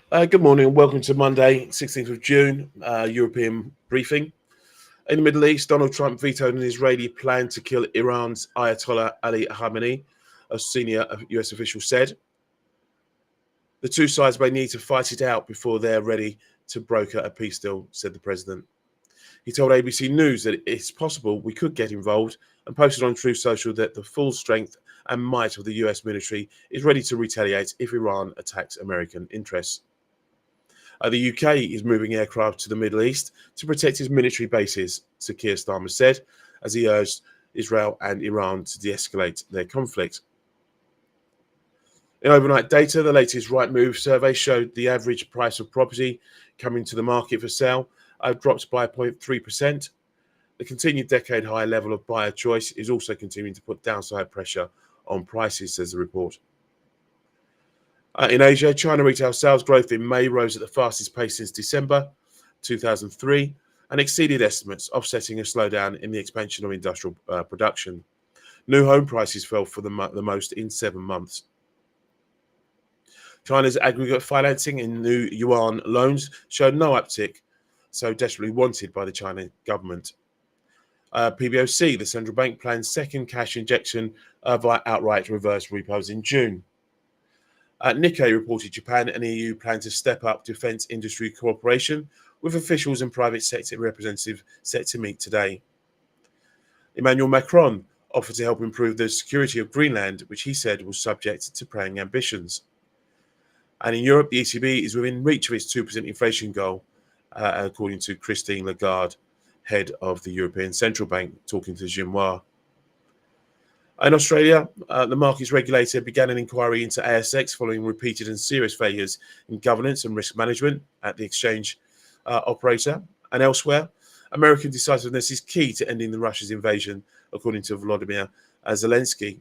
Good morning and welcome to Monday, 16th of June, European briefing. In the Middle East, Donald Trump vetoed an Israeli plan to kill Iran's Ayatollah Ali Khamenei, a senior US official said. The two sides may need to fight it out before they're ready to broker a peace deal, said the president. He told ABC News that it's possible we could get involved and posted on Truth Social that the full strength and might of the US military is ready to retaliate if Iran attacks American interests. The UK is moving aircraft to the Middle East to protect its military bases, Sir Keir Starmer said, as he urged Israel and Iran to de-escalate their conflict. In overnight data, the latest Rightmove survey showed the average price of property coming to the market for sale dropped by 0.3%. The continued decade-high level of buyer choice is also continuing to put downside pressure on prices, says the report. In Asia, China retail sales growth in May rose at the fastest pace since December 2003 and exceeded estimates, offsetting a slowdown in the expansion of industrial production. New home prices fell for the most in 7 months. China's aggregate financing in new yuan loans showed no uptick, so desperately wanted by the Chinese government. PBOC, the central bank, plans second cash injection via outright reverse repos in June. Nikkei reported Japan and EU plan to step up defence industry cooperation, with officials and private sector representatives set to meet today. Emmanuel Macron offered to help improve the security of Greenland, which he said was subject to preying ambitions. And in Europe, the ECB is within reach of its 2% inflation goal, according to Christine Lagarde, head of the European Central Bank, talking to Xinhua. In Australia, the markets regulator began an inquiry into ASX following repeated and serious failures in governance and risk management at the exchange operator. And elsewhere, American decisiveness is key to ending Russia's invasion, according to Volodymyr Zelensky.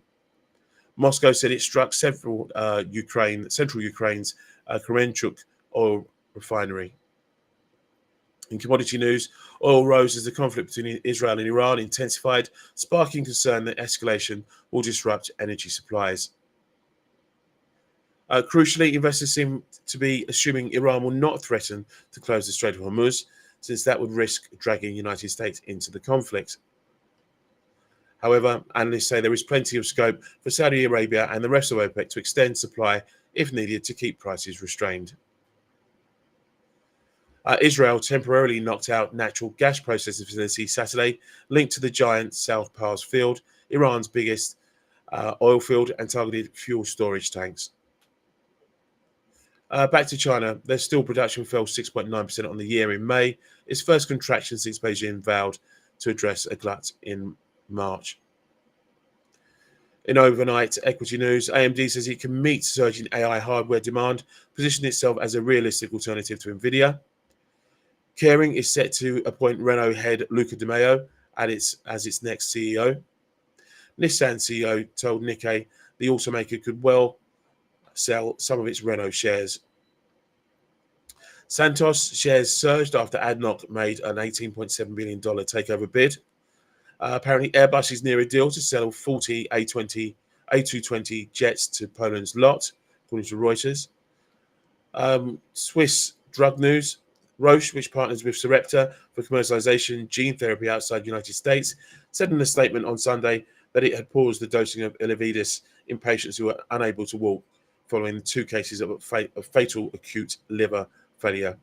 Moscow said it struck central Ukraine's Kremenchuk oil refinery. In commodity news, oil rose as the conflict between Israel and Iran intensified, sparking concern that escalation will disrupt energy supplies. Crucially, investors seem to be assuming Iran will not threaten to close the Strait of Hormuz, since that would risk dragging the United States into the conflict. However, analysts say there is plenty of scope for Saudi Arabia and the rest of OPEC to extend supply if needed to keep prices restrained. Israel temporarily knocked out natural gas processing facility Saturday, linked to the giant South Pars field, Iran's biggest oil field, and targeted fuel storage tanks. Back to China, their steel production fell 6.9% on the year in May, its first contraction since Beijing vowed to address a glut in March. In overnight equity news, AMD says it can meet surging AI hardware demand, positioning itself as a realistic alternative to NVIDIA. Kering is set to appoint Renault head Luca De Meo as its next CEO. Nissan CEO told Nikkei the automaker could well sell some of its Renault shares. Santos shares surged after ADNOC made an $18.7 billion takeover bid. Apparently, Airbus is near a deal to sell 40 A220 jets to Poland's LOT, according to Reuters. Swiss drug news. Roche, which partners with Sarepta for commercialization gene therapy outside the United States, said in a statement on Sunday that it had paused the dosing of Elevidys in patients who were unable to walk following 2 cases of fatal acute liver failure.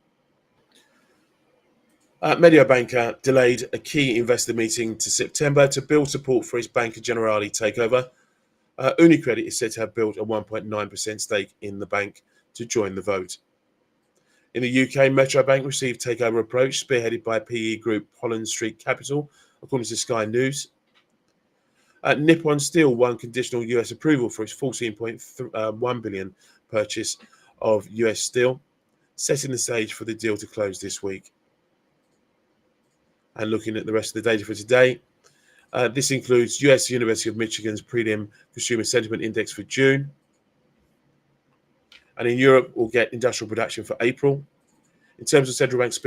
Mediobanca delayed a key investor meeting to September to build support for its Banca Generali takeover. UniCredit is said to have built a 1.9% stake in the bank to join the vote. In the UK, Metro Bank received takeover approach spearheaded by PE group Holland Street Capital, according to Sky News. Nippon Steel won conditional US approval for its $14.1 billion purchase of US steel, setting the stage for the deal to close this week. And looking at the rest of the data for today, this includes US University of Michigan's prelim consumer sentiment index for June. And in Europe, we'll get industrial production for April. In terms of central bank speakers,